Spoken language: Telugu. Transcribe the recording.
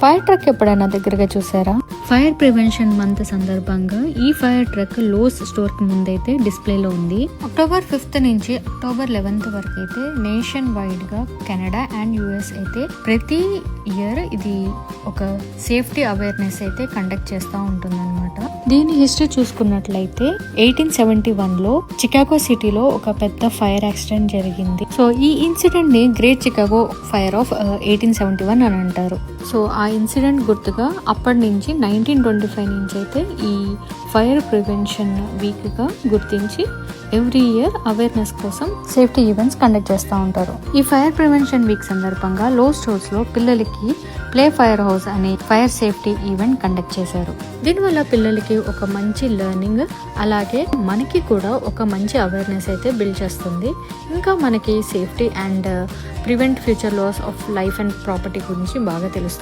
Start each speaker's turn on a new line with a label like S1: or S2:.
S1: ఫైర్ ట్రక్ ఎప్పుడైనా దగ్గరగా చూసారా? ఫైర్ ప్రివెన్షన్ మంత్ సందర్భంగా ఈ ఫైర్ ట్రక్ లోస్ స్టోర్ కి ముందైతే డిస్ప్లేలో ఉంది. అక్టోబర్ 5th నుంచి అక్టోబర్ 11th వరకు అయితే నేషన్ వైడ్ గా కెనడా అండ్ యుఎస్ అయితే ప్రతి ఇయర్ ఇది ఒక సేఫ్టీ అవేర్నెస్ అయితే కండక్ట్ చేస్తూ ఉంటుంది అనమాట. దీని హిస్టరీ చూసుకున్నట్లయితే 1871 లో చికాగో సిటీలో ఒక పెద్ద ఫైర్ యాక్సిడెంట్ జరిగింది. సో ఈ ఇన్సిడెంట్ ని గ్రేట్ చికాగో ఫైర్ ఆఫ్ 1871 అని అంటారు. సో ఆ ఇన్సిడెంట్ గుర్తుగా అప్పటి నుంచి 1925 నుంచి అయితే ఈ ఫైర్ ప్రివెన్షన్ వీక్ గా గుర్తించి ఎవ్రీ ఇయర్ అవేర్నెస్ కోసం సేఫ్టీ ఈవెంట్స్ కండక్ట్ చేస్తూ ఉంటారు. ఈ ఫైర్ ప్రివెన్షన్ వీక్ సందర్భంగా లో స్టోర్స్ లో పిల్లలకి ప్లే ఫైర్ హౌస్ అనే ఫైర్ సేఫ్టీ ఈవెంట్ కండక్ట్ చేశారు. దీనివల్ల పిల్లలకి ఒక మంచి లెర్నింగ్, అలాగే మనకి కూడా ఒక మంచి అవేర్నెస్ అయితే బిల్డ్ చేస్తుంది. ఇంకా మనకి safety and prevent future loss of life and property గురించి బాగా తెలుస్తుంది.